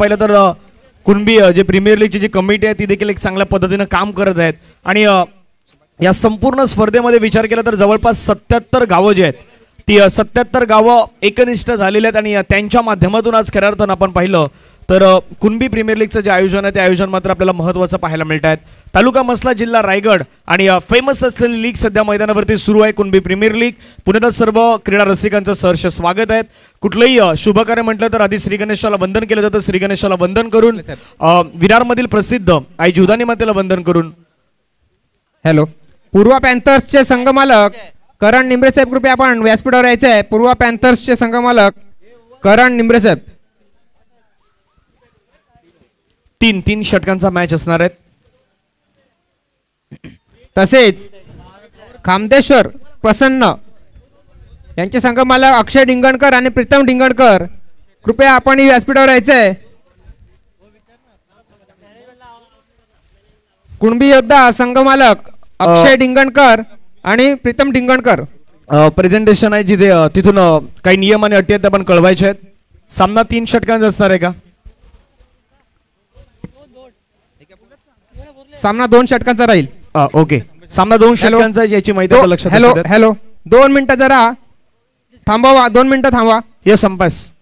पाहिलं तर कुणबी जे प्रीमियर लीगची जी कमिटी आहे ती देखील एक चांगल्या पद्धतीनं काम करत आहेत आणि या संपूर्ण स्पर्धेमध्ये विचार केला तर जवळपास 77 गावं जे आहेत ती 77 गावं एकनिष्ठ झालेली आहेत आणि त्यांच्या माध्यमातून आज खऱ्या अर्थानं आपण पाहिलं तर कुणबी प्रीमियर लीगचं जे आयोजन आहे ते आयोजन मात्र आपल्याला महत्त्वाचं पाहायला मिळत आहे. तालुका मसला जिल्हा रायगड आणि फेमस असलेली लीग सध्या मैदानावरती सुरू आहे कुणबी प्रीमियर लीग. पुण्यात सर्व क्रीडा रसिकांचं सहर्ष स्वागत आहे. कुठलंही शुभकार्य म्हटलं तर आधी श्री गणेशाला वंदन केलं जातं. श्री गणेशाला वंदन करून विरारमधील प्रसिद्ध आई जुदानी मातेला वंदन करून. हॅलो, पूर्वा पॅन्थर्सचे संघमालक करण निंबरे साहेब कृपया आपण व्यासपीठावर यायचे आहे. पूर्वा पॅन्थर्सचे संघमालक करण निंबरे साहेब. 3 षटकांचा मॅच असणार आहे. तसेच खामदेश्वर प्रसन्न यांचे संघमालक अक्षय डिंगणकर आणि प्रीतम डिंगणकर कृपया आपण व्यासपीठावर यायचे आहे. कुणबी योद्धा संघमालक अक्षय डिंगणकर आणि प्रीतम डिंगणकर. प्रेझेंटेशन आहे जिथे तिथून काही नियम आणि अटी आहेत आपण कळवायचे आहेत. सामना 3 षटकांचा असणार आहे का? सामना 2 षटकांचा राहील. ओके, सामना 2 षटकांचा याची माहिती आपल्या लक्षात. हॅलो हॅलो 2 मिनिटं जरा थांबवा. 2 मिनिटं थांबवा. Yes umpires.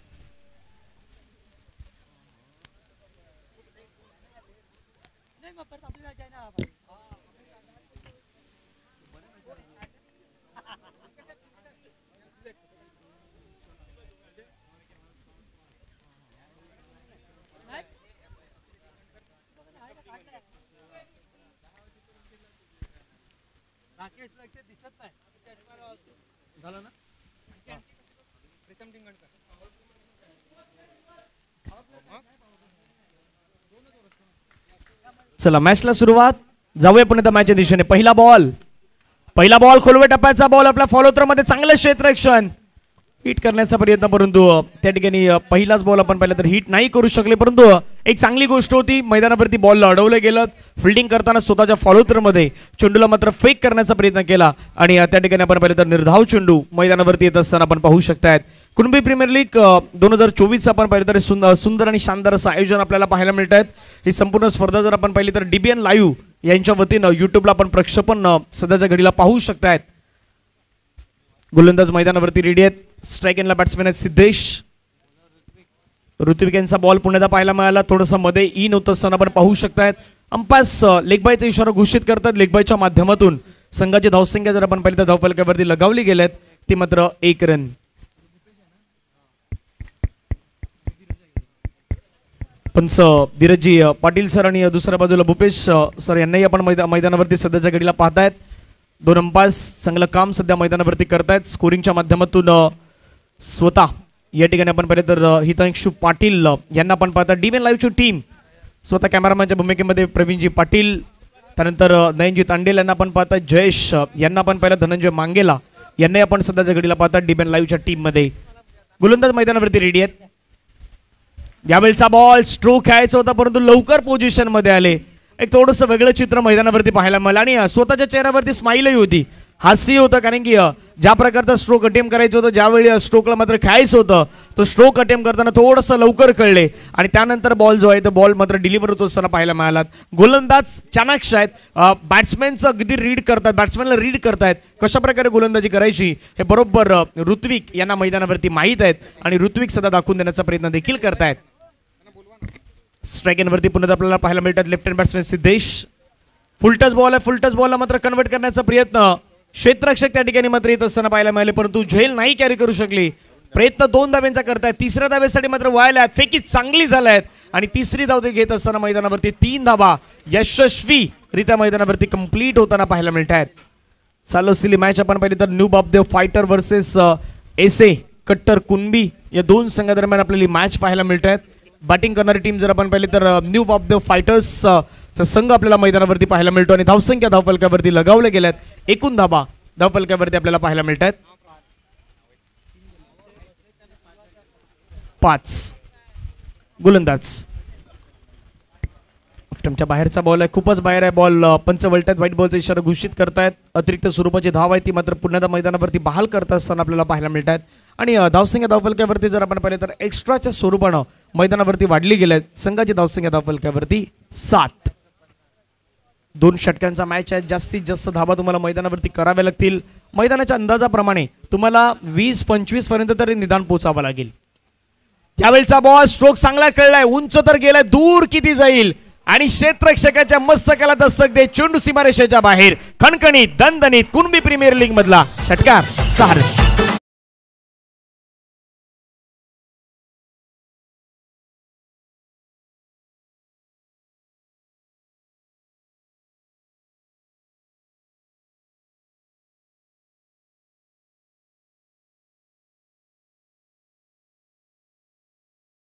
चला मॅचला सुरुवात. जाऊया पुन्हा मॅचच्या दिशेने. पहिला बॉल खोलवे टप्प्याचा बॉल आपल्या फॉलो थ्रो मध्ये चांगलं क्षेत्ररक्षण हिट करण्याचा प्रयत्न, परंतु त्या ठिकाणी पहिलाच बॉल आपण पाहिलं तर हिट नाही करू शकले. परंतु एक चांगली गोष्ट होती, मैदानावरती बॉलला अडवलं गेलं. फिल्डिंग करताना स्वतःच्या फॉलो थ्रो मध्ये चेंडूला मात्र फेक करण्याचा प्रयत्न केला आणि त्या ठिकाणी आपण पाहिलं तर निर्धाव चेंडू मैदानावरती येत असताना आपण पाहू शकतायत. कुणबी प्रीमियर लीग 2024 आपण पाहिलं तर सुंदर आणि शानदार असं आयोजन आपल्याला पाहायला मिळत आहेत. ही संपूर्ण स्पर्धा जर आपण पाहिली तर DBN लाईव्ह यांच्या वतीनं युट्यूबला आपण प्रक्षेपण सध्याच्या घडीला पाहू शकतायत. गोलंदाज मैदानावरती रेडी आहेत. स्ट्राईक एंडला बॅट्समॅन आहेत सिद्धेश. ऋत्विक यांचा बॉल पुण्याला पाहायला मिळाला. थोडंसं मध्ये इन होत असताना आपण पाहू शकतायत. अंपायर्स लेगबायचा इशारा घोषित करतात. लेगबायच्या माध्यमातून संघाची धावसंख्या जर आपण पाहिली तर धावफलकावरती लगावली गेल्यात ती मात्र 1 रन. पंच धीरजजी पाटील सर आणि दुसऱ्या बाजूला भूपेश सर यांनाही आपण मैदानावरती सध्याच्या घडीला पाहतायत. 2 अंपायर्स चांगलं काम सध्या मैदानावरती करतायत. स्कोरिंगच्या माध्यमातून स्वतः या ठिकाणी आपण पाहिलं तर हितांशु पाटील यांना आपण पाहता. DBN लाईव्हची टीम स्वतः कॅमेरामॅनच्या भूमिकेमध्ये प्रवीणजी पाटील, त्यानंतर नयनजी तांडेल यांना आपण पाहता. जयेश यांना आपण पाहिलं. धनंजय मांगेला यांनाही आपण सध्याच्या घडीला पाहता DBN लाईव्हच्या टीम मध्ये. गोलंदाज मैदानावरती रेडी आहेत. यावेळचा बॉल स्ट्रोक खेळायचा होता परंतु लवकर पोझिशन मध्ये आले. एक थोडंसं वेगळं चित्र मैदानावरती पाहायला मिळालं आणि स्वतःच्या चेहऱ्यावरती स्माईलही होती, हास्य होतं. कारण की ज्या प्रकारचा स्ट्रोक अटेम्प्ट करायचं होतं, ज्यावेळी स्ट्रोकला मात्र खेळायचं होतं तो स्ट्रोक अटेम्प्ट करताना थोडंसं लवकर कळले आणि त्यानंतर बॉल जो आहे तो बॉल मात्र डिलिव्हर होत असताना पाहायला मिळाला. गोलंदाज चाणाक्ष आहेत. बॅट्समॅनचं अगदी रीड करतात, बॅट्समॅनला रीड करतायत. कशा प्रकारे गोलंदाजी करायची हे बरोबर ऋत्विक यांना मैदानावरती माहीत आहेत आणि ऋत्विक सध्या दाखवून देण्याचा प्रयत्न देखील करतायत. स्ट्राईक एंडवरती पुन्हा आपल्याला पाहायला मिळतात left hand batsman Siddhesh. Full toss ball आहे. फुलटच बॉलला मात्र कन्वर्ट करण्याचा प्रयत्न क्षेत्ररक्षक त्या ठिकाणी मात्र येत असताना पाहायला मिळाले परंतु झेल नाही कॅरी करू शकली. प्रयत्न 2 धाब्यांचा करतायत. 3ऱ्या धाब्यासाठी मात्र व्हायला आहेत. फेकी चांगली झाल्यात आणि 3री धाव ते घेत असताना मैदानावरती 3 धाबा यशस्वीरित्या मैदानावरती कंप्लीट होताना पाहायला मिळत आहेत. चालू असलेली मॅच आपण पाहिली तर new Bapdev fighter versus SA कट्टर कुणबी या 2 संघादरम्यान आपल्याला मॅच पाहायला मिळत आहेत. बॅटिंग करणारी टीम जर आपण पाहिली तर न्यू बापदेव फायटर्स संघ आपल्याला मैदानावरती पाहायला मिळतो आणि धावसंख्या धावफलकावरती लगावल्या गेल्यात. एकूण धाबा धावफलकावरती आपल्याला पाहायला मिळत आहेत 5. गोलंदाज स्टंपच्या बाहेरचा बॉल आहे, खूपच बाहेर आहे बॉल. पंच वळतात, व्हाईट बॉलचा इशारा घोषित करतायत. अतिरिक्त स्वरूपाची धाव आहे ती मात्र पुन्हा मैदानावरती बहाल करत असताना आपल्याला पाहायला मिळत आहेत. आणि धावसंख्या धावफलक्यावरती जर आपण पाहिलं तर एक्स्ट्राच्या स्वरूपानं मैदानावरती वाढली गेली आहेत. संघाची धावसंख्या धावफलक्यावरती 7. 2 षटकांचा मॅच आहे. जास्तीत जास्त धावा तुम्हाला मैदानावरती कराव्या लागतील. मैदानाच्या अंदाजाप्रमाणे तुम्हाला 20-25 पर्यंत तरी निदान पोहोचावं लागेल. त्यावेळचा बॉल स्ट्रोक चांगला खेळलाय, उंच तर गेलाय, दूर किती जाईल आणि क्षेत्ररक्षकाच्या मस्तकाला दस्तक दे. चेंडू सीमारेषेच्या बाहेर. खणखणीत दणदणीत कुणबी प्रीमियर लीग मधला षटकार 6.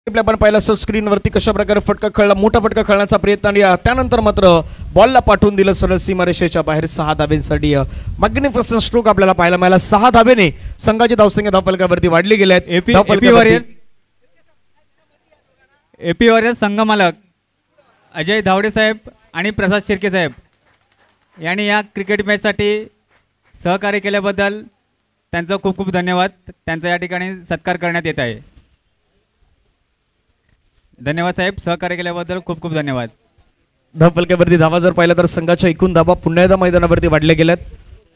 आपण पाहिलं असं स्क्रीनवरती कशा प्रकारे फटका खेळला, मोठा फटका खेळण्याचा प्रयत्न आणि त्यानंतर मात्र बॉलला पाठवून दिलं सरळ सीमारेषेच्या बाहेर. 6 धाब्यांसाठी मॅग्निफिसंट स्ट्रोक आपल्याला पाहायला मिळाला. 6 धाब्याने संघाची धावसंख्या धावफलकावरती वाढली गेल्या आहेत. एपी वॉरियर्स संघ मालक अजय धावडे साहेब आणि प्रसाद शिर्के साहेब यांनी या क्रिकेट मॅचसाठी सहकार्य केल्याबद्दल त्यांचं खूप खूप धन्यवाद. त्यांचा या ठिकाणी सत्कार करण्यात येत आहे. धन्यवाद साहेब, सहकार्य केल्याबद्दल खूप खूप धन्यवाद. धावफलकावरती धावा जर पाहिला तर संघाच्या एकूण धावा पुन्हा एकदा मैदानावरती वाढल्या गेल्यात.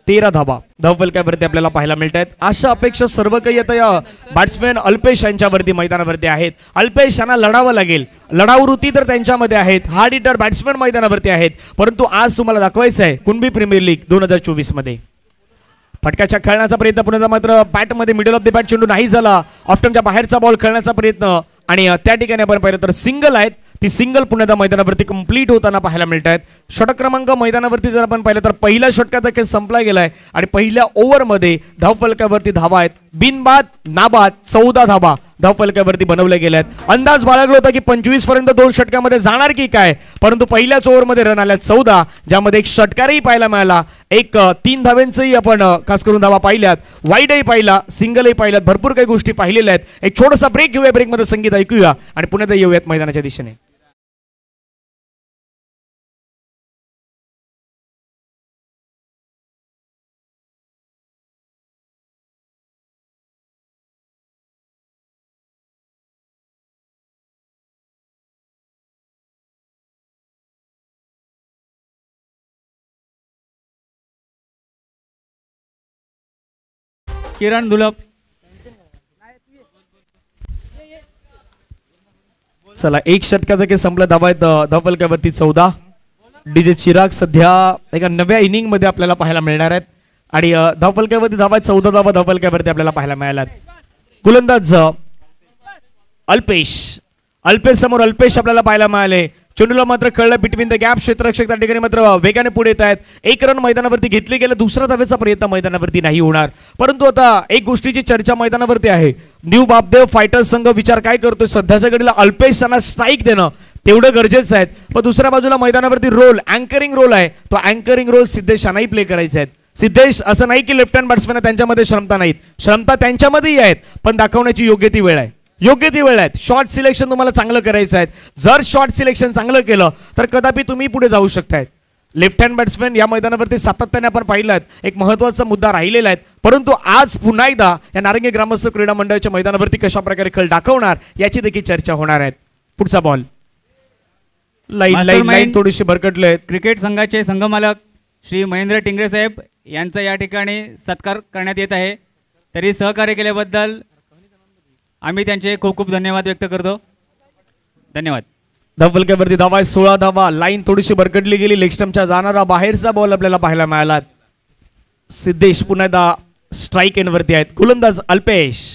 13 धावा धावफलकावरती आपल्याला पाहायला मिळत आहेत. अशा अपेक्षा सर्व काही आता या बॅट्समॅन अल्पेश यांच्यावरती मैदानावरती आहेत. अल्पेश यांना लढावं लागेल. लढाऊ वृत्ती तर त्यांच्यामध्ये आहेत. हार्ड हिटर बॅट्समॅन मैदानावरती आहेत. परंतु आज तुम्हाला दाखवायचं आहे कुणबी प्रीमियर लीग 2024 मध्ये फटक्याच्या खेळण्याचा प्रयत्न पुन्हा मात्र बॅटमध्ये मिडल ऑफ द बॅट चेंडू नाही झाला. ऑफ्टनच्या बाहेरचा बॉल खेळण्याचा प्रयत्न आणि त्या ठिकाणी आपण पाहिलं तर सिंगल आहेत. ती सिंगल पुन्हा मैदानावरती कंप्लीट होताना पाहायला मिळत आहेत. षटक क्रमांक मैदानावरती जर आपण पाहिलं तर पहिल्या षटकाचा खेळ संपला गेलाय आणि पहिल्या ओव्हरमध्ये धावफलकावरती धावा आहेत. बिनबाद नाबाद 14 धावा धावफलकावरती बनवल्या गेल्या आहेत. अंदाज बाळगला होता की 25 पर्यंत 2 षटकामध्ये जाणार की काय, परंतु पहिल्याच ओव्हरमध्ये रन आल्या 14, ज्यामध्ये एक षटकारही पाहायला मिळाला. एक 3 धाव्यांचंही आपण खास करून धावा पाहिल्यात. वाईडही पाहिला, सिंगलही पाहिल्यात, भरपूर काही गोष्टी पाहिलेल्या आहेत. एक छोटासा ब्रेक घेऊया, ब्रेकमध्ये संगीत ऐकूया आणि पुन्हा येऊयात मैदानाच्या दिशेने. किरण दुलप. चला, एक षटकाचा खेळ संपला. धावा आहेत धावफलकावरती 14. डीजे चिराग सध्या एका नव्या इनिंग मध्ये आपल्याला पाहायला मिळणार आहेत आणि धावफलकावरती धावा 14 धावा धावफलकावरती आपल्याला पाहायला मिळाल्यात. गोलंदाज अल्पेश समोर अल्पेश आपल्याला पाहायला मिळाले. चेंडूला मात्र कळलं बिटवीन द गॅप. क्षेत्ररक्षक त्या ठिकाणी मात्र वेगाने पुढे येत आहेत. 1 रन मैदानावरती घेतले गेले. दुसरा धावेचा प्रयत्न मैदानावरती नाही होणार. परंतु आता एक गोष्टीची चर्चा मैदानावरती आहे. न्यू बापदेव फायटर्स संघ विचार काय करतोय, सध्याच्या घडीला अल्पेश यांना स्ट्राईक देणं तेवढं गरजेचं आहे. पण दुसऱ्या बाजूला मैदानावरती रोल अँकरिंग रोल आहे. तो अँकरिंग रोल सिद्धेश यांनाही प्ले करायचे आहेत. सिद्धेश असं नाही की लेफ्ट हँड बॅट्समॅन त्यांच्यामध्ये क्षमता नाहीत, क्षमता त्यांच्यामध्येही आहेत, पण दाखवण्याची योग्य ती वेळ आहे. योग्य ती वेळ आहेत. शॉर्ट सिलेक्शन तुम्हाला चांगलं करायचं आहे. जर शॉर्ट सिलेक्शन चांगलं केलं तर कदापि तुम्ही पुढे जाऊ शकताय. लेफ्ट हँड बॅट्समॅन या मैदानावरती सातत्याने आपण पाहिलं एक महत्त्वाचा मुद्दा राहिलेला आहे. परंतु आज पुन्हा एकदा या नारंगी ग्रामस्थ क्रीडा मंडळाच्या मैदानावरती कशा प्रकारे खेळ दाखवणार याची देखील चर्चा होणार आहे. पुढचा बॉल लाईन थोडीशी भरकटले. क्रिकेट संघाचे संघमालक श्री महेंद्र टिंगरे साहेब यांचा या ठिकाणी सत्कार करण्यात येत आहे. तरी सहकार्य केल्याबद्दल आम्ही त्यांचे खूप खूप धन्यवाद व्यक्त करतो. धन्यवाद. धावफलकावरती धावा 16 धावा. लाईन थोडीशी भरकटली गेली. लेग स्टंपच्या जाणारा बाहेरचा बॉल आपल्याला पाहायला मिळाला. सिद्धेश पुन्हा एकदा स्ट्राईक एंडवरती आहेत. गोलंदाज अल्पेश.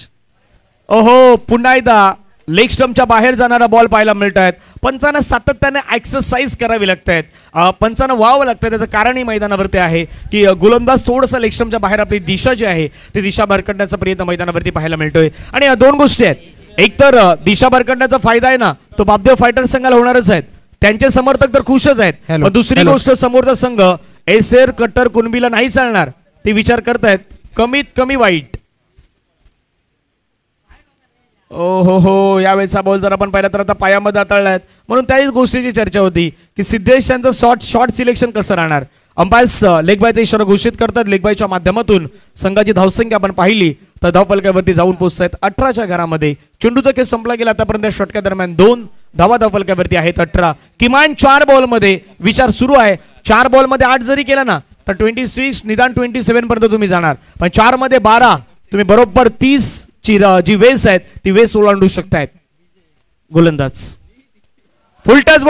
ओहो, पुन्हा एकदा लेग स्टंपच्या बाहेर जाणारा बॉल पाहायला मिळत आहेत. पंचांना सातत्याने एक्सरसाइज करावी लागत आहेत. पंचांना व्हावं लागतं. त्याचं कारणही मैदानावरती आहे की गोलंदाज थोडंसं लेग स्टंपच्या बाहेर आपली दिशा जी आहे ती दिशा भरकटण्याचा प्रयत्न मैदानावरती पाहायला मिळतोय. आणि या 2 गोष्टी आहेत. एक तर दिशा भरकटण्याचा फायदा आहे ना, तो बापदेव फायटर संघाला होणारच आहेत. त्यांचे समर्थक तर खुशच आहेत. दुसरी गोष्ट, समोरचा संघ एसेर कट्टर कुणबीला नाही चालणार ते विचार करतायत. कमीत कमी वाईट ओ हो यावेळेचा बॉल जर आपण पाहिला तर आता पायामध्ये आतळलाय, म्हणून त्याच गोष्टीची चर्चा होती की सिद्धेश यांचं शॉर्ट सिलेक्शन कसं राहणार. अंपायर्स लेग बायचा इशारा घोषित करतात. लेग बायच्या माध्यमातून संघाची धावसंख्या आपण पाहिली तर धावफलकावरती जाऊन पोहोचतायत 18च्या घरामध्ये. चेंडूचा खेळ संपला गेला आतापर्यंत षटका दरम्यान 2 धावा धावफलकावरती आहेत 18. किमान 4 बॉलमध्ये विचार सुरू आहे. 4 बॉलमध्ये 8 जरी केला ना तर 26 निदान 27 पर्यंत तुम्ही जाणार, पण 4 मध्ये 12 तुम्ही बरोबर 30 ची जी वेस आहेत ती वेस ओलांडू शकतायत गोलंदाज. फुलटच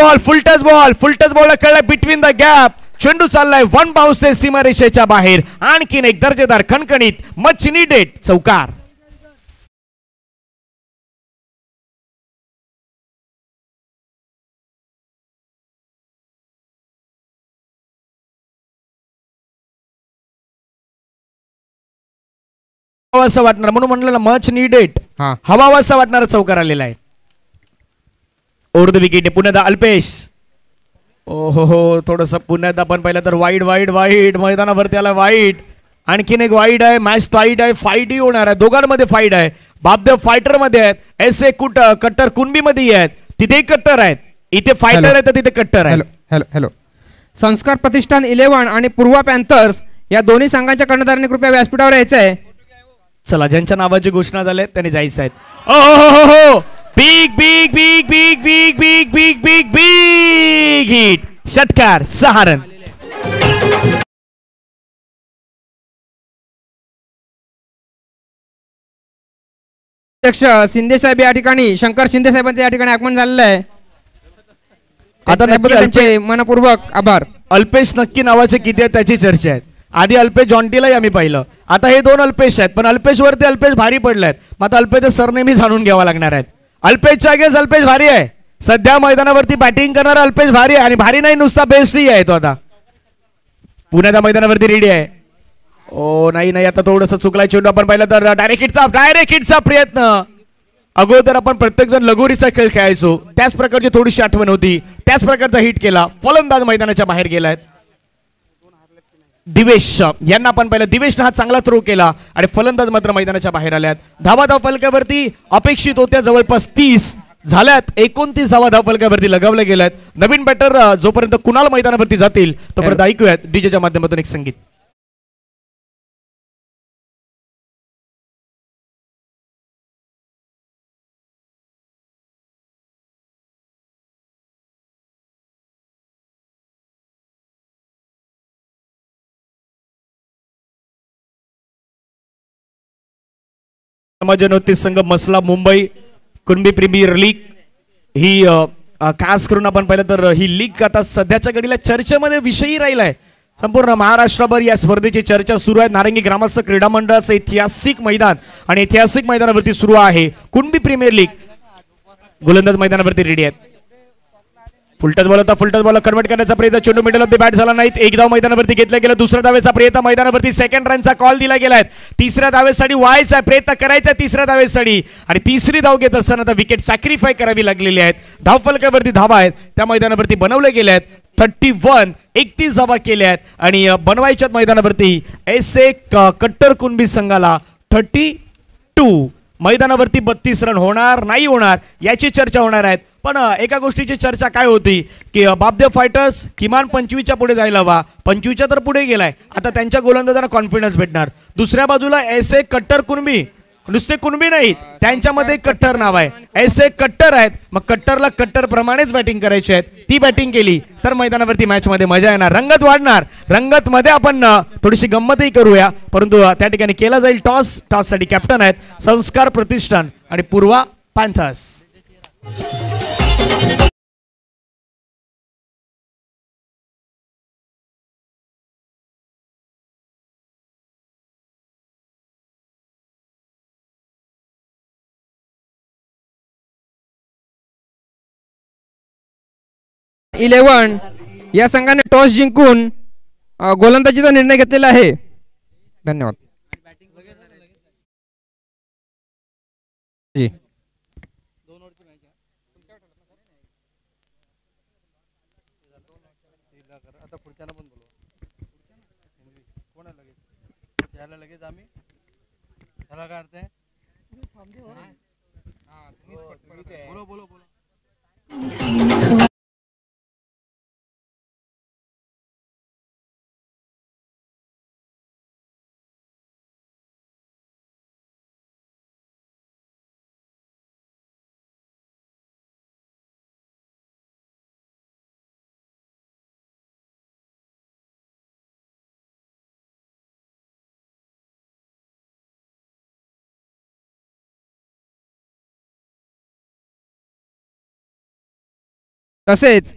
बॉल कळलाय बिटवीन द गॅप. चेंडू चाललाय 1 बाउन्स सीमारेषेच्या बाहेर. आणखीन एक दर्जेदार खणखणीत मच नीडेड चौकार. असं वाटणार म्हणून म्हणलं ना मच नीडेड. हवा असं वाटणारा चौकार आलेला आहे. ओव्हर द विकेट पुन्हा अल्पेश. हो थोडस पुण्यात आपण पाहिलं तर वाईट मैदानावरती आला वाईट. आणखीन एक वाईट आहे. मॅच टाईट आहे. फाईटही होणार आहे. दोघांमध्ये फाईट आहे. बापदेव फायटर मध्ये आहेत. एस ए कट्टर कुणबी मध्ये आहेत. तिथे कट्टर आहेत. इथे फायटर आहे तर तिथे कट्टर आहे. हॅलो संस्कार प्रतिष्ठान 11 आणि पूर्वा पॅन्थर्स या दोन्ही संघांच्या कर्णधारांनी कृपया व्यासपीठावर यायचं आहे. चला ज्यांच्या नावाची घोषणा झाल्या त्यांनी जायचं आहेत. हो बिग हिट. षटकार 6 रन. अध्यक्ष शिंदे साहेब या ठिकाणी शंकर शिंदे साहेबांचं या ठिकाणी आगमन झालेलं आहे. आता त्यांचे मनपूर्वक आभार. अल्पेश नक्की नावाचे किती आहेत त्याची चर्चा आहे. आधी अल्पेश जॉन्टीलाही आम्ही पाहिलं. आता हे 2 अल्पेश आहेत, पण अल्पेश वरती अल्पेश भारी पडलेत. मग आता अल्पेशचे सरनेमी जाणून घ्यावा लागणार आहेत. अल्पेशच्या गेस अल्पेश भारी आहे. सध्या मैदानावरती बॅटिंग करणारा अल्पेश भारी आहे. आणि भारी नाही नुसता बेस्टही आहे तो. आता पुण्याच्या मैदानावरती रेडी आहे. ओ नाही आता थोडंसं चुकलाय चेंडू. आपण पाहिलं तर डायरेक्ट हिटचा प्रयत्न. अगोदर आपण प्रत्येक जण लगोरीचा खेळ खेळायचो, त्याच प्रकारची थोडीशी आठवण होती. त्याच प्रकारचा हिट केला. फलंदाज मैदानाच्या बाहेर गेलाय. दिवेश यांना आपण पाहिलं. दिवेशने हा चांगला थ्रो केला आणि फलंदाज मात्र मैदानाच्या बाहेर आल्यात. धावा फलकावरती अपेक्षित होत्या जवळपास 30 झाल्यात. 29 धावा फलकावरती लगावल्या गेल्यात. नवीन बॅटर जोपर्यंत कुणाल मैदानावरती जातील तोपर्यंत ऐकूयात डीजेच्या माध्यमातून एक संगीत. समाजोन्नती संघ मसला मुंबई कुणबी प्रीमियर लीग ही खास करून आपण पाहिलं तर ही लीग आता सध्याच्या घडीला चर्चेमध्ये विषयी राहिलाय. संपूर्ण महाराष्ट्रभर या स्पर्धेची चर्चा सुरू आहे. नारंगी ग्रामस्थ क्रीडा मंडळाचं ऐतिहासिक मैदान आणि ऐतिहासिक मैदानावरती सुरू आहे कुणबी प्रीमियर लीग. गोलंदाज मैदानावरती रेडी आहेत. फुलटच बॉल कन्वर्ट करण्याचा प्रयत्न. चेंडू मिडल ऑफ द बॅट झाला नाहीत. एक धाव मैदानावरती घेतला गेला. दुसऱ्या धावेचा प्रयत्न मैदानावरती. सेकंड रनचा कॉल दिला गेलाय. तिसऱ्या धावेसाठी व्हायचा प्रयत्न करायचा तिसऱ्या धावेसाठी आणि तिसरी धाव घेत असताना आता विकेट सॅक्रिफाय करावी लागलेली आहेत. धाव फलकावरती धावा आहेत त्या मैदानावरती बनवले गेले आहेत. 31 31 धावा केल्या आहेत आणि बनवायच्या मैदानावरती एस ए कट्टर कुणबी संघाला 32. मैदानावरती 32 रन होणार नाही होणार याची चर्चा होणार आहेत. पण एका गोष्टीची चर्चा काय होती की बापदेव फायटर्स किमान 25च्या पुढे जायला हवा. 25च्या तर पुढे गेलाय. आता त्यांच्या गोलंदाजांना कॉन्फिडन्स भेटणार. दुसऱ्या बाजूला एस ए कट्टर कुणबी, नुसते कुणबी नाहीत त्यांच्यामध्ये कट्टर नाव आहे. एस ए कट्टर आहेत. मग कट्टरला कट्टर प्रमाणेच बॅटिंग करायची आहेत. ती बॅटिंग केली तर मैदानावरती मॅच मध्ये मजा येणार. रंगत वाढणार. रंगत मध्ये आपण थोडीशी गंमतही करूया. परंतु त्या ठिकाणी केला जाईल टॉस. टॉस साठी कॅप्टन आहेत संस्कार प्रतिष्ठान आणि पूर्वा पॅन्थर्स. 11 या संघाने टॉस जिंकून गोलंदाजीचा निर्णय घेतलेला आहे. धन्यवाद जी. तसेच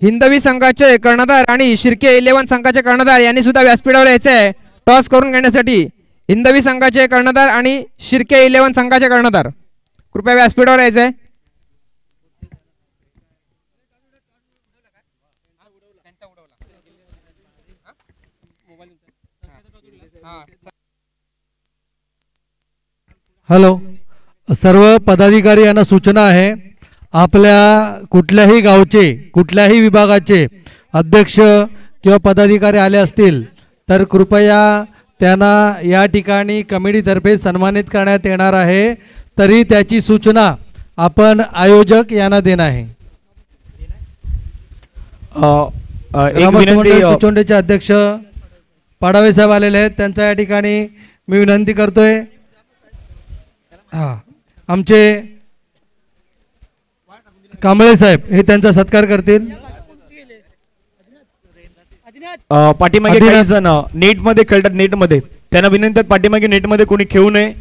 हिंदवी संघाचे कर्णधार आणि शिर्के 11 संघाचे कर्णधार यांनी सुद्धा व्यासपीठावर यायचे आहे टॉस करून घेण्यासाठी. हिंदवी संघाचे कर्णधार आणि शिर्के 11 संघाचे कर्णधार कृपया व्यासपीठावर यायचे आहे. हॅलो, सर्व पदाधिकारी यांना सूचना आहे, आपल्या कुठल्याही गावचे कुठल्याही विभागाचे अध्यक्ष किंवा पदाधिकारी आले असतील तर कृपया त्यांना या ठिकाणी कमिटीतर्फे सन्मानित करण्यात येणार आहे. तरी त्याची सूचना आपण आयोजक यांना देणं आहे. एक विनंती, चिचोंडेचे अध्यक्ष पाडावे साहेब आलेले आहेत, त्यांचा या ठिकाणी मी विनंती करतोय. आमचे कांबळे साहेब हे त्यांचा सत्कार करतील. पाठीमागे काही जण नेट मध्ये खेळतात, नेट मध्ये त्यांना विनंती आहे पाठीमागे नेट मध्ये कोणी खेळू नये.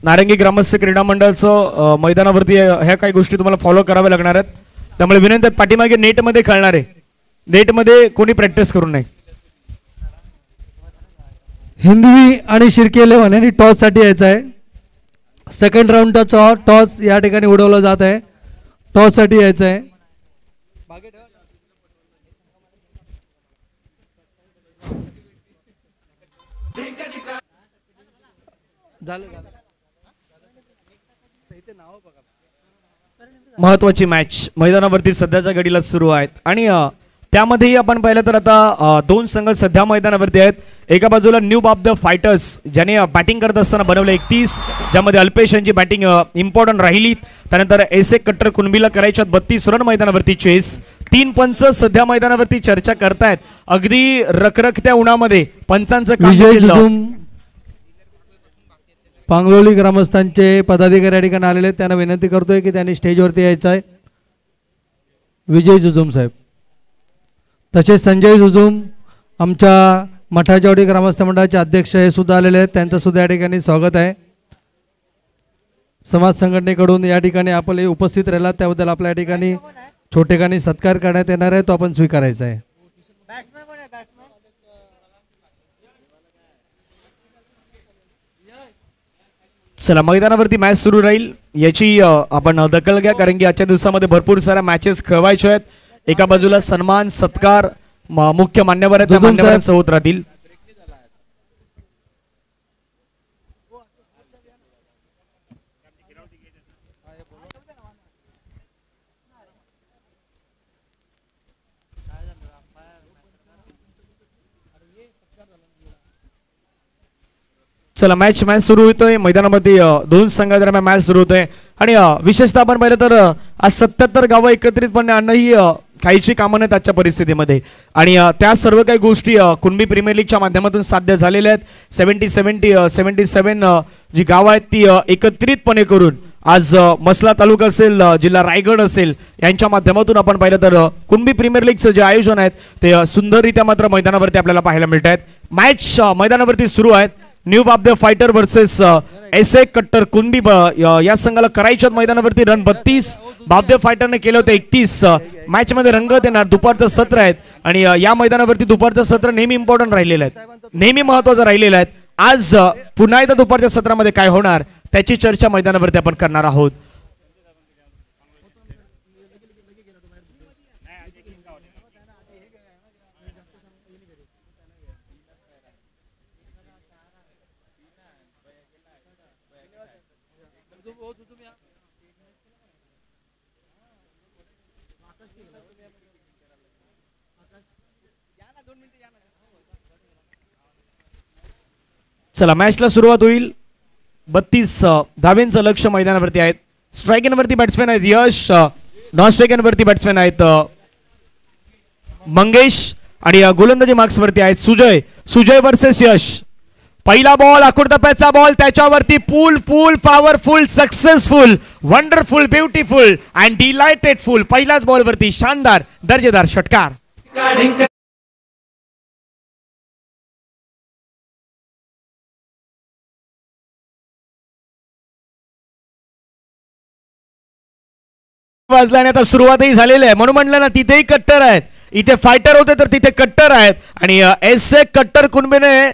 नारंगी ग्रामस्थ क्रीडा मंडळाचं मैदानावरती ह्या काही गोष्टी तुम्हाला फॉलो कराव्या लागणार आहेत, त्यामुळे विनंती आहे पाठीमागे नेट मध्ये खेळणारे नेट मध्ये कोणी प्रॅक्टिस करू नये. हिंदवी आणि शिर्के 11 यांनी टॉस साठी यायचं आहे. सेकंड राऊंडचा टॉस या ठिकाणी उडवला जात आहे. टॉस साठी यायचं आहे. महत्वाची मॅच मैदानावरती सध्याच्या घडीला सुरू आहेत आणि त्यामध्येही आपण पाहिलं तर आता दोन संघ सध्या मैदानावरती आहेत. एका बाजूला न्यू बाप द फायटर्स ज्याने बॅटिंग करत असताना बनवलं 31, ज्यामध्ये अल्पेश यांची बॅटिंग इम्पॉर्टंट राहिली. त्यानंतर एस ए कट्टर कुणबीला करायच्यात 32 रन मैदानावरती चेस. 3 पंच सध्या मैदानावरती चर्चा करतायत. अगदी रखरखत्या उन्हामध्ये पंचांचं काम विजय केलं. जुजूम पांगलोली ग्रामस्थांचे पदाधिकारी या ठिकाणी आलेले आहेत, त्यांना विनंती करतोय की त्यांनी स्टेजवरती यायचं आहे. विजय जुजूम साहेब, तसेच संजय जुजूम आमच्या मठाच्यावाडी ग्रामस्थ मंडळाचे अध्यक्ष हे सुद्धा आलेले आहेत, त्यांचं सुद्धा या ठिकाणी स्वागत आहे. समाज संघटनेकडून या ठिकाणी आपले उपस्थित राहिला त्याबद्दल आपल्या या ठिकाणी छोटेखानी सत्कार करण्यात येणार आहे, तो आपण स्वीकारायचा आहे. चला मैदानावरती मॅच सुरू राहील याची आपण दखल घ्या, कारण की आजच्या दिवसामध्ये भरपूर साऱ्या मॅचेस खेळवायच्या आहेत. एका बाजूला सन्मान सत्कार मुख्य मान्यवर आहेत, त्या मान्यवरांसह होत राहतील. चला मॅच सुरू होतोय. मैदानामध्ये दोन संघादरम्यान मॅच सुरू होतोय आणि विशेषतः आपण पाहिलं तर आज 77 गावं एकत्रितपणे आणणं ही काहीची कामं नाहीत आजच्या परिस्थितीमध्ये आणि त्या सर्व काही गोष्टी कुणबी प्रीमियर लीगच्या माध्यमातून साध्य झालेल्या आहेत. 77 जी गावं आहेत ती एकत्रितपणे करून आज मसला तालुका असेल, जिल्हा रायगड असेल यांच्या माध्यमातून आपण पाहिलं तर कुणबी प्रीमियर लीगचं जे आयोजन आहेत ते सुंदररित्या मात्र मैदानावरती आपल्याला पाहायला मिळत आहेत. मॅच मैदानावरती सुरू आहेत. न्यू बाप the fighter versus S A कट्टर कुणबी या संघाला करायच्या मैदानावरती रन 32, बाप द फायटरने केले होते 31. मॅच मध्ये रंगत येणार दुपारचं सत्र आहेत आणि या मैदानावरती दुपारचं सत्र नेहमी इम्पॉर्टंट राहिलेलं आहे, नेहमी महत्वाचं राहिलेलं आहे. आज पुन्हा एकदा दुपारच्या सत्रामध्ये काय होणार त्याची चर्चा मैदानावरती आपण करणार आहोत. चला मॅचला सुरुवात होईल. 32 धावेंचं लक्ष मैदानावरती आहेत. स्ट्रायकिंगवरती बॅट्समॅन आहेत यश, नॉन स्ट्रायकिंगवरती बॅट्समॅन आहेत मंगेश आणि गोलंदाजी मार्क्सवरती आहेत सुजय. सुजय वर्सेस यश. पहिला बॉल आकुडतप्याचा बॉल, त्याच्यावरती pull full powerful successful wonderful beautiful and delightful पहिल्याच बॉलवरती शानदार दर्जेदार षटकार. वाजल्याने आता सुरुवातही झालेली आहे, म्हणून म्हणलं ना तिथेही कट्टर आहेत. इथे फायटर होते तर तिथे कट्टर आहेत आणि एस ए कट्टर कुणबीने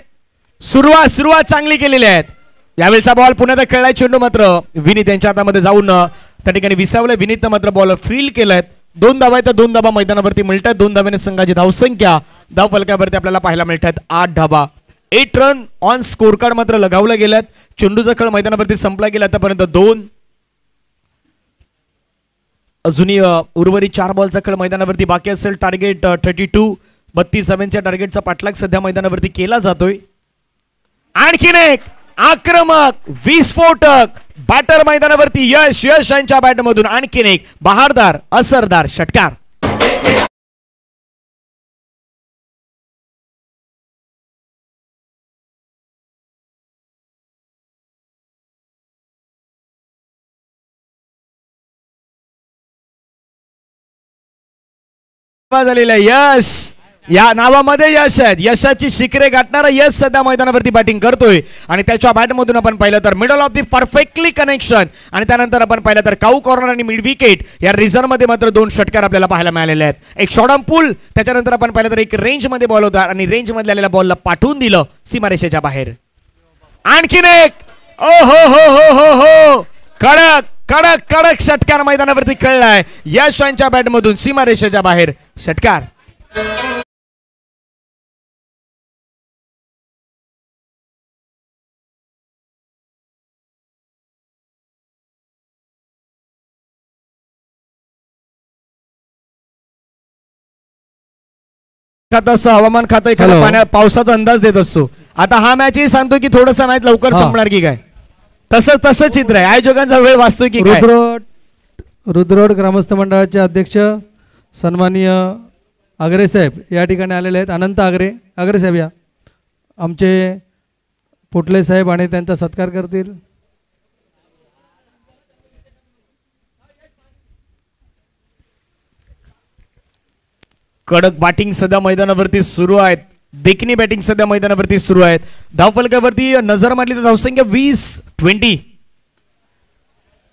सुरुवात चांगली केलेली आहे. यावेळचा बॉल पुन्हा खेळलाय, चेंडू मात्र विनीत यांच्या हातामध्ये जाऊन त्या ठिकाणी विसावलंय. विनीतनं मात्र बॉल फील्ड केलाय. 2 धावा आहेत तर 2 धावा मैदानावरती मिळतात. 2 धाव्याने संघाची धावसंख्या धाव फलकावरती आपल्याला पाहायला मिळतात 8 धावा. 8 रन ऑन स्कोर कार्ड मात्र लगावले गेल्यात. चेंडूचा खेळ मैदानावरती संपला गेला आतापर्यंत 2. अजूनही उर्वरित 4 बॉलचा खेळ मैदानावरती बाकी असेल. टार्गेट 32 32 धाव्यांच्या टार्गेटचा पाठलाग सध्या मैदानावरती केला जातोय. आणखीन एक आक्रमक विस्फोटक बॅटर मैदानावरती यश यांच्या बॅटमधून आणखीन एक बहारदार असरदार षटकार. झालेला यश या नावामध्ये यश आहेत. यशाची शिखरे गाठणारा यश सध्या मैदानावरती बॅटिंग करतोय आणि त्याच्या बॅटमधून आपण पाहिलं तर middle of the perfectly connection आणि त्यानंतर आपण पाहिलं तर काऊ कॉर्नर आणि मिड विकेट या रिझर्व मध्ये मात्र 2 षटकार आपल्याला पाहायला मिळालेले आहेत. एक शॉर्ट आर्म पुल, त्याच्यानंतर आपण पाहिलं तर एक रेंज मध्ये बॉल होता आणि रेंज मध्ये आलेल्या बॉलला पाठवून दिलं सीमारेषेच्या बाहेर. आणखीन एक ओ हो हो हो हो हो कडक कडक कडक षटकार मैदानावरती खेळलाय यश यांच्या बॅटमधून सीमारेषेच्या बाहेर षटकार. हवामान खातं एखाद्या पावसाचा अंदाज देत असतो. आता हा मॅचही सांगतो की थोडंसं मॅच लवकर संपणार की काय, तसं चित्र आहे. आयोजकांचा वेळ वाचतोय की काय. रुद्रोड ग्रामस्थ मंडळाचे अध्यक्ष सन्माननीय आगरे साहेब या ठिकाणी आलेले आहेत. अनंत आगरे साहेब या आमचे पोटले साहेब आणि त्यांचा सत्कार करतील. कडक बॅटिंग सध्या मैदानावरती सुरू आहेत. देखणी बॅटिंग सध्या मैदानावरती सुरू आहेत. धावफलकावरती नजर मारली तर धावसंख्या 20-20.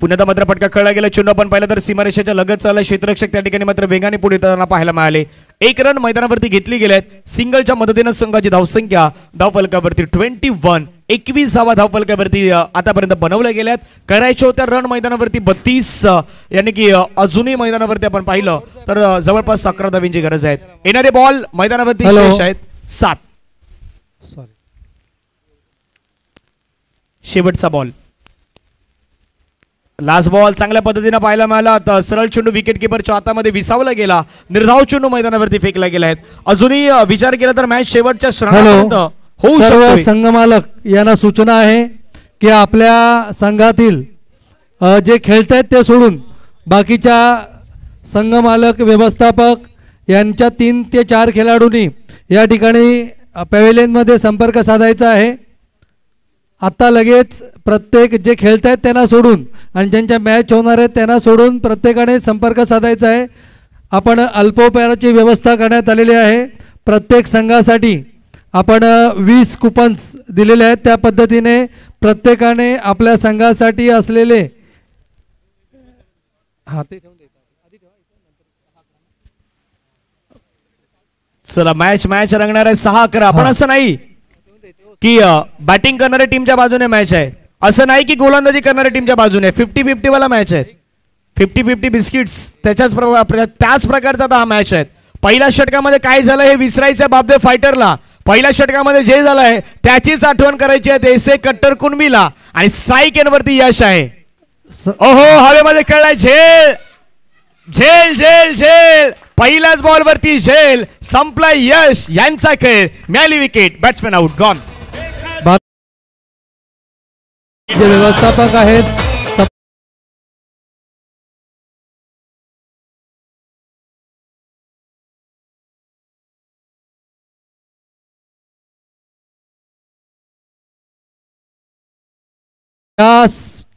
पुण्याचा मात्र फटका खेळला गेला. चेंडू आपण पाहिलं तर सीमारेषेच्या लगत चालला. क्षेत्ररक्षक त्या ठिकाणी मात्र वेगाने पुढे येताना पाहायला मिळाले. 1 रन मैदानावरती घेतली गेल्यात. सिंगलच्या मदतीने संघाची धावसंख्या धावफलकावरती 21. 21 धावा धावफलकावरती आतापर्यंत बनवल्या गेल्यात. करायच्या होत्या रन मैदानावरती 32, यानी की अजूनही मैदानावरती आपण पाहिलं तर जवळपास 11 धावांची गरज आहे. येणारे बॉल मैदानावरती शेष आहेत 7. शेवटचा बॉल, लास्ट बॉल चांगल्या पद्धतीने पाहायला मिळाला. तर सरळ चेंडू विकेट किपरच्या हातामध्ये विसावला गेला. निर्धाव चेंडू मैदानावरती फेकला गेला आहे. अजूनही विचार केला तर मॅच शेवटच्या श्रेणीपर्यंत होऊ शकतो. संघमालक यांना सूचना आहे की आपल्या संघातील जे खेळतायत ते सोडून बाकीच्या संघमालक व्यवस्थापक यांच्या 3 ते 4 खेळाडूंनी या ठिकाणी पॅव्हेलियन मध्ये संपर्क साधायचा आहे. आता लगेच प्रत्येक जे खेळतायत त्यांना सोडून आणि ज्यांच्या मॅच होणार आहेत त्यांना सोडून प्रत्येकाने संपर्क साधायचा आहे. आपण अल्पोपहाराची व्यवस्था करण्यात आलेली आहे. प्रत्येक संघासाठी आपण 20 कुपन्स दिलेले आहेत. त्या पद्धतीने प्रत्येकाने आपल्या संघासाठी असलेले चला मॅच रंगणार आहे 6-11. पण असं नाही की बॅटिंग करणाऱ्या टीमच्या बाजूने मॅच आहे, असं नाही की गोलंदाजी करणाऱ्या टीमच्या बाजूने. 50-50 वाला मॅच आहे. 50-50 बिस्किट्स त्याच प्रकारचा हा मॅच आहे. पहिल्या षटकामध्ये काय झालं हे विसरायचं बाबदे फायटरला. पहिल्या षटकामध्ये जे झालंय त्याचीच आठवण करायची आहे एसे कट्टर कुणबीला आणि स्ट्राईक एनवरती यश आहे. ओहो हवेमध्ये खेळलाय झेल झेल झेल झेल. पहिल्याच बॉलवरती झेल. संपला यश यांचा खेळ. मिळाली विकेट. Batsman out. गॉन. जे व्यवस्थापक आहेत त्या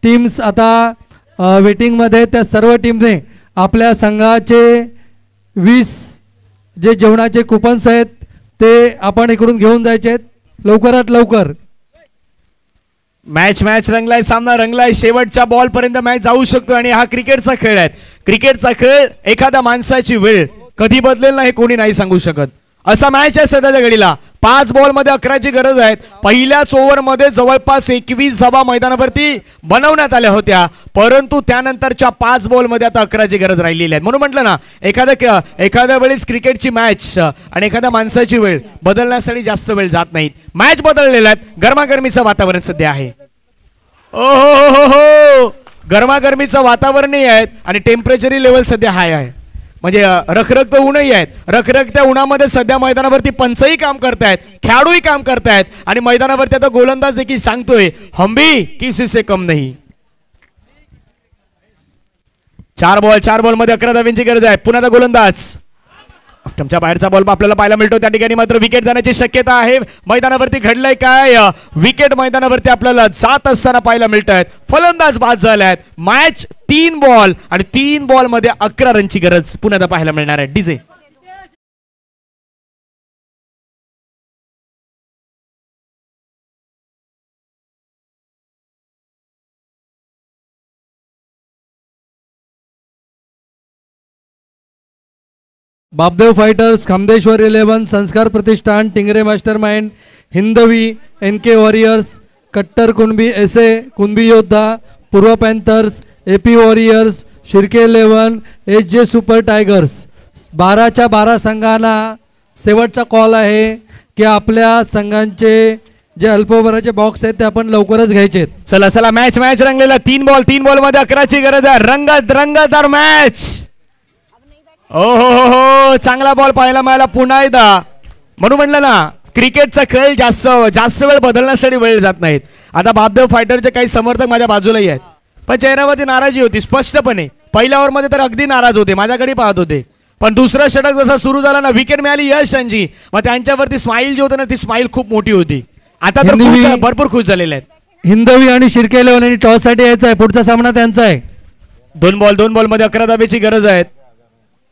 टीम्स आता वेटिंगमध्ये, त्या सर्व टीमने आपल्या संघाचे 20 जे जेवणाचे कुपन्स आहेत ते आपण इकडून घेऊन जायचे आहेत लवकरात लवकर. मॅच रंगलाय, सामना रंगलाय, शेवटच्या बॉल पर्यंत मॅच जाऊ शकतो आणि हा क्रिकेटचा खेळ आहे. क्रिकेटचा खेळ एखाद्या माणसाची वेळ कधी बदलेल ना हे कोणी नाही सांगू शकत. असा मॅच आहे सध्याच्या घडीला. 5 बॉल मध्ये 11ची गरज आहे. पहिल्याच ओव्हर मध्ये जवळपास 21 धावा मैदानावरती बनवण्यात आल्या होत्या, परंतु त्यानंतरच्या 5 बॉल मध्ये आता 11ची गरज राहिलेली आहे. म्हणून म्हटलं ना, एखाद्या वेळेस क्रिकेटची मॅच आणि एखाद्या माणसाची वेळ बदलण्यासाठी जास्त वेळ जात नाहीत. मॅच बदललेला आहे. गरमागरमीचं वातावरण सध्या आहे. ओ हो, गरमागरमीचं वातावरणही आहे आणि टेम्परेचरही लेवल सध्या हाय आहे. म्हणजे रखरखत ऊनही आहेत. रखरखत्या उन्हामध्ये सध्या मैदानावरती पंचही काम करतायत, खेळाडूही काम करतायत आणि मैदानावरती आता गोलंदाज देखील सांगतोय हम किसी से कम नहीं. 4 बॉल मध्ये 11 धावांची गरज आहे. पुन्हा गोलंदाज स्टंपच्या बाहेरचा बॉल आपल्याला पाहायला मिळतो. त्या ठिकाणी मात्र विकेट जाण्याची शक्यता आहे. मैदानावरती घडलंय काय? विकेट मैदानावरती आपल्याला जात असताना पाहायला मिळत आहेत. फलंदाज बाद झाल्यात. मॅच 3 बॉल आणि 3 बॉल मध्ये 11 रनची गरज पुन्हा पाहायला मिळणार आहे. DJ Bapdev fighters, Khamdeshwar 11, Sanskar Pratishthan, Tingre mastermind, Hindavi, NK warriors, Kattar Kunbi, SA Kunbi Yoddha, Purva panthers, AP warriors, Shirke 11, SJ super tigers, 12च्या 12 संघांना शेवटचा कॉल आहे की आपल्या संघांचे जे अल्पोवराचे बॉक्स आहेत ते आपण लवकरच घ्यायचे. चला मॅच रंगलेला. 3 बॉल मध्ये 11ची गरज आहे. रंगतदार मॅच. हो, चांगला बॉल पाहायला मिळाला पुन्हा एकदा. म्हणून म्हणलं ना, क्रिकेटचा खेळ जास्त वेळ बदलण्यासाठी वेळ जात नाहीत. आता बापदेव फायटरचे काही समर्थक माझ्या बाजूलाही आहेत, पण चेहऱ्यावरती नाराजी होती स्पष्टपणे. पहिल्या ओव्हर मध्ये तर अगदी नाराज होते, माझ्याकडे पाहत होते. पण दुसरं षटक जसं सुरू झालं ना, विकेट मिळाली यश यांची, मग त्यांच्यावरती स्माईल जी होती ना, ती स्माईल खूप मोठी होती. आता तर भरपूर खुश झालेले आहेत. हिंदवी आणि शिर्के 11 यांनी टॉस साठी यायचा आहे. पुढचा सामना त्यांचा आहे. 2 बॉल मध्ये 11 धावेची गरज आहे.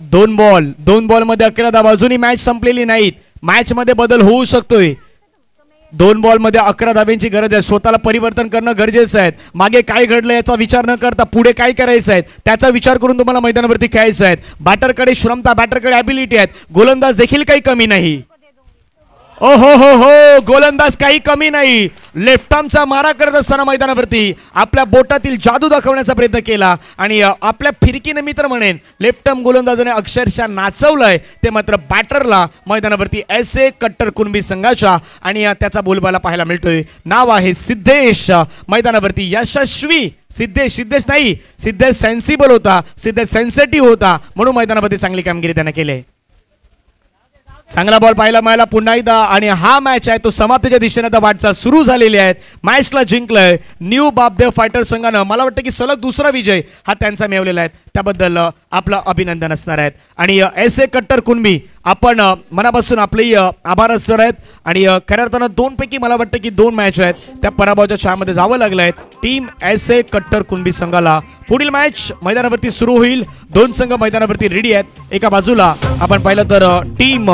2 बॉल मध्ये 11 धावा. अजूनही मॅच संपलेली नाहीत. मॅच मध्ये बदल होऊ शकतोय. 2 बॉल मध्ये 11 धाव्यांची गरज आहे. स्वतःला परिवर्तन करणं गरजेचं आहे. मागे काय घडलं याचा विचार न करता पुढे काय करायचं आहे त्याचा विचार करून तुम्हाला मैदानावरती खेळायचं आहे. बॅटरकडे क्षमता, बॅटरकडे ॲबिलिटी आहेत. गोलंदाज देखील काही कमी नाही. ओ हो, गोलंदाज काही कमी नाही. लेफ्ट आर्मचा मारा करत असताना मैदानावरती आपल्या बोटातील जादू दाखवण्याचा प्रयत्न केला आणि आपल्या फिरकीने मी तर म्हणेन लेफ्ट आर्म गोलंदाजाने अक्षरशः नाचवलंय ते मात्र बॅटरला मैदानावरती SA कट्टर कुणबी संघाच्या. आणि त्याचा बोलबाला पाहायला मिळतोय. नाव आहे सिद्धेश. मैदानावरती यशस्वी सिद्धेश नाही, सिद्धेश सेन्सिबल होता, सिद्धेश सेन्सिटिव्ह होता, म्हणून मैदानावरती चांगली कामगिरी त्याने केली. चांगला बॉल पाहायला मिळाला पुन्हा एकदा आणि हा मॅच आहे तो समाप्तीच्या दिशेने आता वाटचाल सुरू झालेली आहे. मॅचला जिंकलंय न्यू बापदेव फायटर संघानं. मला वाटतं की सलग दुसरा विजय हा त्यांचा मिळवलेला आहे, त्याबद्दल आपलं अभिनंदन असणार आहेत. आणि SA कट्टर कुणबी आपण मनापासून आपले आभार असणार आहेत. आणि खऱ्या अर्थानं 2 पैकी मला वाटतं की 2 मॅच आहेत त्या पराभवाच्या छायामध्ये जावं लागलं आहे टीम SA कट्टर कुणबी संघाला. पुढील मॅच मैदानावरती सुरू होईल. 2 संघ मैदानावरती रेडी आहेत. एका बाजूला आपण पाहिलं तर टीम